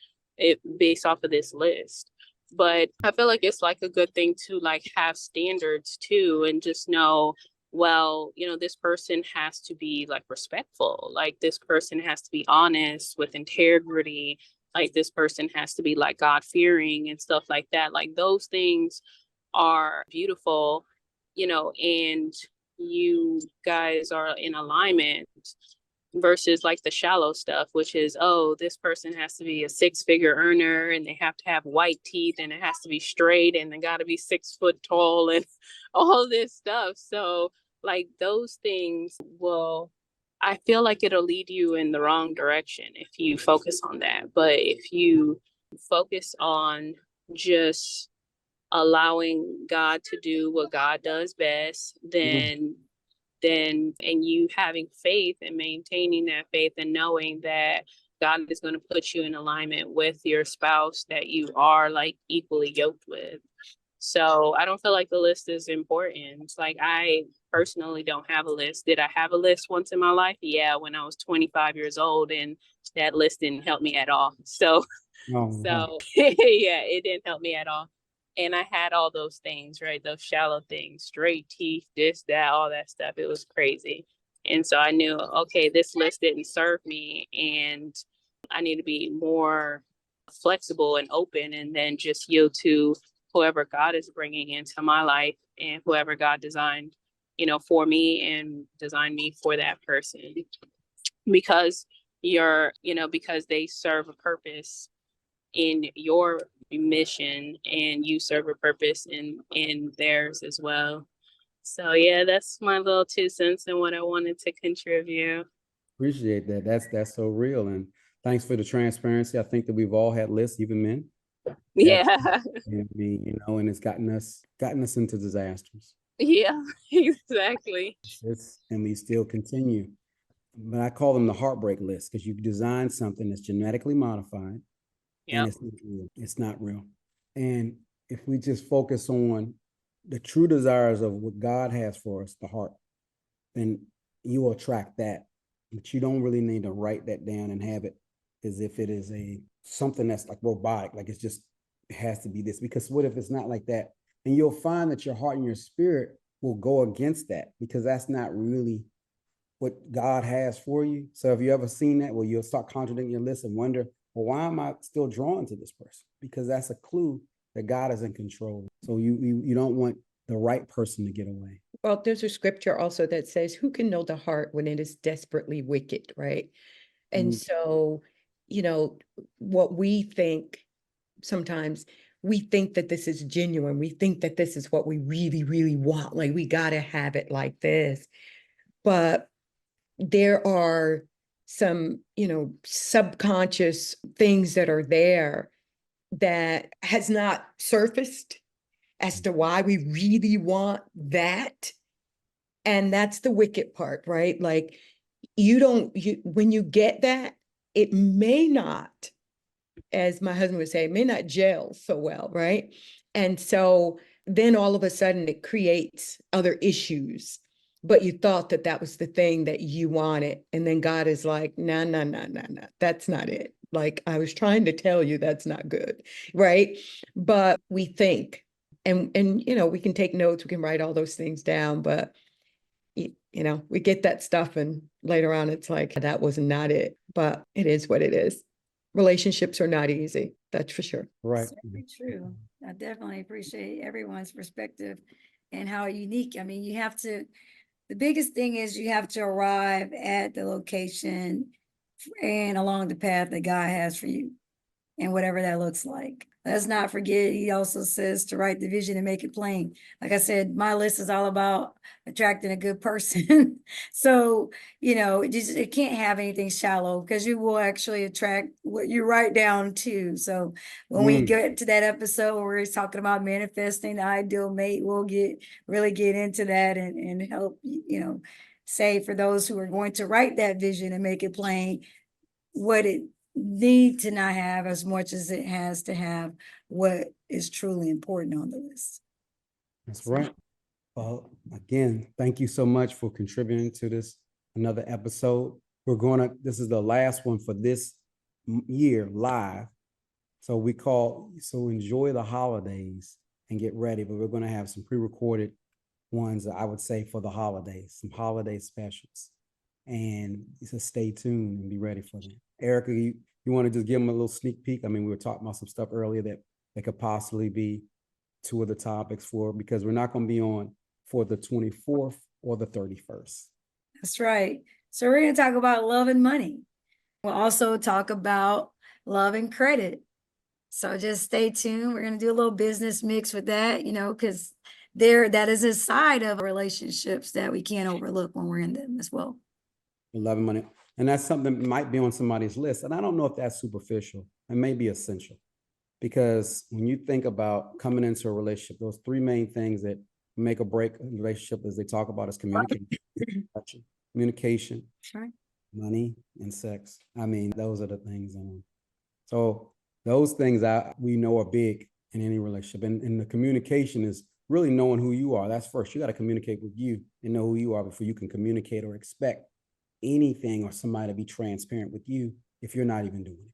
S5: list. But I feel like it's like a good thing to like have standards too, and just know, well, this person has to be like respectful, like this person has to be honest with integrity, like this person has to be like God-fearing and stuff like that. Like those things are beautiful, and you guys are in alignment, versus like the shallow stuff, which is, oh, this person has to be a 6-figure earner and they have to have white teeth and it has to be straight and they got to be 6 foot tall and all this stuff. So like those things will, I feel like it'll lead you in the wrong direction if you focus on that. But if you focus on just allowing God to do what God does best, then and you having faith and maintaining that faith and knowing that God is going to put you in alignment with your spouse that you are like equally yoked with. So I don't feel like the list is important. It's like I personally don't have a list. Did I have a list once in my life? Yeah, when I was 25 years old, and that list didn't help me at all. So
S2: Wow.
S5: yeah, it didn't help me at all. And I had all those things, right? Those shallow things, straight teeth, this, that, all that stuff. It was crazy. And so I knew, okay, this list didn't serve me, and I need to be more flexible and open, and then just yield to whoever God is bringing into my life and whoever God designed, for me and designed me for that person, because because they serve a purpose in your mission and you serve a purpose in theirs as well. So yeah, that's my little 2 cents and what I wanted to contribute.
S2: Appreciate that. That's so real. And thanks for the transparency. I think that we've all had lists, even men.
S5: Yeah.
S2: And it's gotten us into disasters.
S5: Yeah, exactly.
S2: And we still continue. But I call them the heartbreak list, because you design something that's genetically modified.
S5: Yeah.
S2: And it's not real. And if we just focus on the true desires of what God has for us, the heart, then you will attract that. But you don't really need to write that down and have it as if it is something that's like robotic, like it has to be this. Because what if it's not like that? And you'll find that your heart and your spirit will go against that, because that's not really what God has for you. So have you ever seen that, where you'll start contradicting your list and wonder, well, why am I still drawn to this person? Because that's a clue that God is in control. So you don't want the right person to get away.
S4: Well, there's a scripture also that says, who can know the heart when it is desperately wicked, right? And so, what we think sometimes, we think that this is genuine. We think that this is what we really, really want. Like, we got to have it like this. But there are some, subconscious things that are there that has not surfaced as to why we really want that. And that's the wicked part, right? Like, when you get that, it may not, as my husband would say, it may not gel so well, right? And so then all of a sudden it creates other issues, but you thought that that was the thing that you wanted. And then God is like, no, that's not it. Like, I was trying to tell you that's not good, right? But we think, and we can take notes, we can write all those things down, but we get that stuff, and later on it's like, that was not it. But it is what it is. Relationships are not easy, that's for sure.
S2: Right.
S1: That's very true. I definitely appreciate everyone's perspective and how unique. I mean, the biggest thing is you have to arrive at the location and along the path that God has for you, and whatever that looks like. Let's not forget, he also says to write the vision and make it plain. Like I said, my list is all about attracting a good person. So, it can't have anything shallow, because you will actually attract what you write down too. So when we get to that episode where he's talking about manifesting the ideal mate, we'll really get into that and help, say for those who are going to write that vision and make it plain, what it need to not have as much as it has to have what is truly important on the list.
S2: That's right. Well, again, thank you so much for contributing to this another episode. This is the last one for this year live. So enjoy the holidays and get ready, but we're going to have some pre-recorded ones, I would say, for the holidays, some holiday specials. And so stay tuned and be ready for them. Erica, you want to just give them a little sneak peek? I mean, we were talking about some stuff earlier that could possibly be two of the topics because we're not going to be on for the 24th or the 31st.
S1: That's right. So we're going to talk about love and money. We'll also talk about love and credit. So just stay tuned. We're going to do a little business mix with that, because that is a side of relationships that we can't overlook when we're in them as well.
S2: Loving money. And that's something that might be on somebody's list. And I don't know if that's superficial. It may be essential. Because when you think about coming into a relationship, those three main things that make or break a relationship, as they talk about, is communication,
S1: Sure.
S2: money, and sex. I mean, those are the things. So those things we know are big in any relationship. And the communication is really knowing who you are. That's first. You got to communicate with you and know who you are before you can communicate or expect anything or somebody to be transparent with you if you're not even doing it.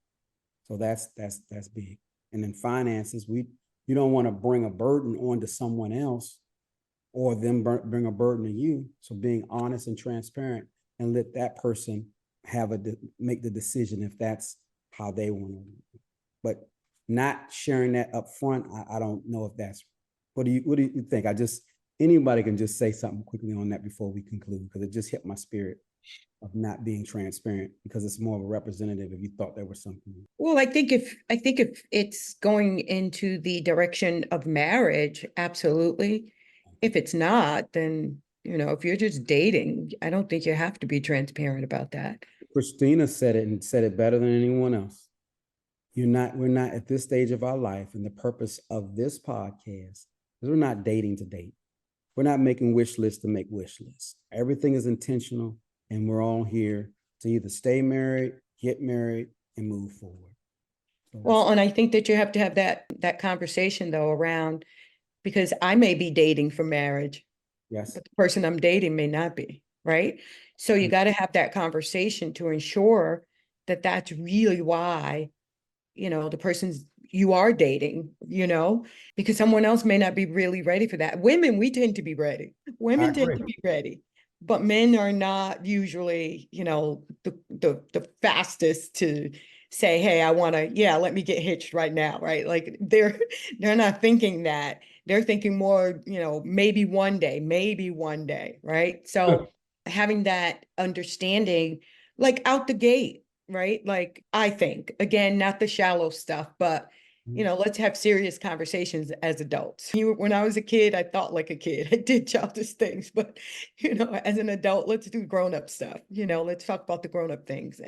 S2: So that's big. And then finances, you don't want to bring a burden onto someone else or them bring a burden to you. So being honest and transparent and let that person make the decision if that's how they want to. But not sharing that up front, I don't know if that's, what do you think? Anybody can just say something quickly on that before we conclude, because it just hit my spirit of not being transparent, because it's more of a representative if you thought there was something.
S4: Well, I think if it's going into the direction of marriage, absolutely. If it's not, then, if you're just dating, I don't think you have to be transparent about that.
S2: Christina said it, and said it better than anyone else. We're not at this stage of our life, and the purpose of this podcast is we're not dating to date. We're not making wish lists to make wish lists. Everything is intentional, and we're all here to either stay married, get married, and move forward. So
S4: well, and I think that you have to have that conversation though around, because I may be dating for marriage.
S2: Yes.
S4: But the person I'm dating may not be, right? So you got to have that conversation to ensure that that's really why, the person's you are dating, because someone else may not be really ready for that. Women, we tend to be ready. Women tend to be ready, but men are not usually, the fastest to say, hey, I want to, let me get hitched right now, right? Like they're not thinking that. They're thinking more, maybe one day, right? So having that understanding, like out the gate, right? Like I think, again, not the shallow stuff, but let's have serious conversations as adults. When I was a kid, I thought like a kid. I did childish things, but as an adult, let's do grown-up stuff. Let's talk about the grown-up things.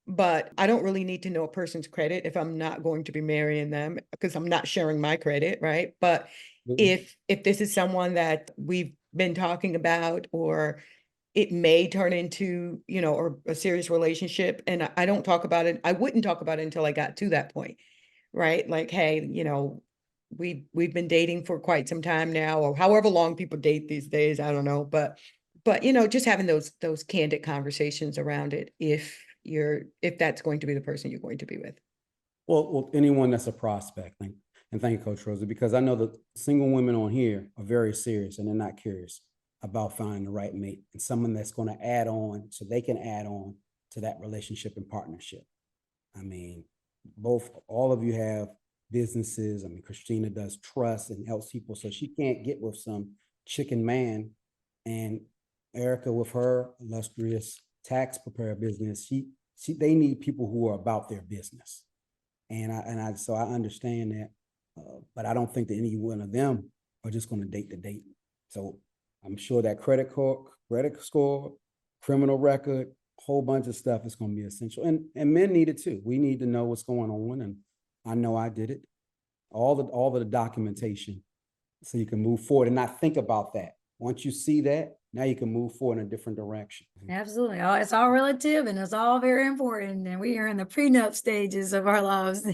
S4: But I don't really need to know a person's credit if I'm not going to be marrying them, because I'm not sharing my credit, right? But if this is someone that we've been talking about, or it may turn into, or a serious relationship, and I don't talk about it, I wouldn't talk about it until I got to that point, right? Like, hey, we've been dating for quite some time now, or however long people date these days, I don't know, but just having those candid conversations around it, if that's going to be the person you're going to be with.
S2: Well, anyone that's a prospect, and thank you, Coach Rosie, because I know the single women on here are very serious and they're not curious about finding the right mate and someone that's going to add on, so they can add on to that relationship and partnership. I mean, all of you have businesses. I mean, Christina does trust and helps people, so she can't get with some chicken man. And Erica, with her illustrious tax preparer business, they need people who are about their business. So I understand that, but I don't think that any one of them are just going to date to date. So I'm sure that credit score, criminal record, whole bunch of stuff is going to be essential. And men need it too. We need to know what's going on. And I know I did it. All of the documentation, so you can move forward and not think about that. Once you see that, now you can move forward in a different direction.
S1: Absolutely. It's all relative, and it's all very important. And we are in the prenup stages of our lives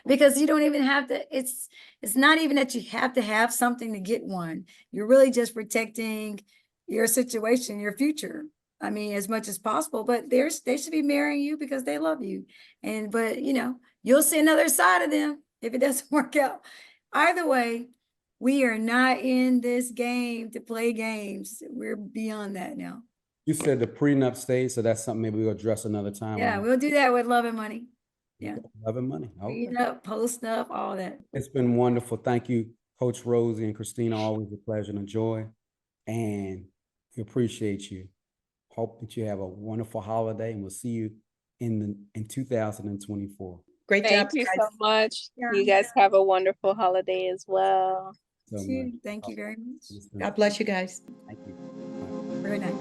S1: because you don't even have to, it's not even that you have to have something to get one. You're really just protecting your situation, your future. I mean, as much as possible, but they should be marrying you because they love you. But you'll see another side of them if it doesn't work out. Either way, we are not in this game to play games. We're beyond that now.
S2: You said the prenup stage, so that's something maybe we'll address another time.
S1: Yeah, we'll do that with Love and Money. Yeah.
S2: Love and Money. Okay.
S1: Prenup, post up, all that.
S2: It's been wonderful. Thank you, Coach Rosie and Christina. Always a pleasure and a joy. And we appreciate you. Hope that you have a wonderful holiday, and we'll see you in 2024.
S4: Great job.
S5: Thank you so much. Yeah. You guys have a wonderful holiday as well.
S2: So
S1: Thank you very much.
S4: God bless you guys.
S2: Thank you.
S1: Very nice.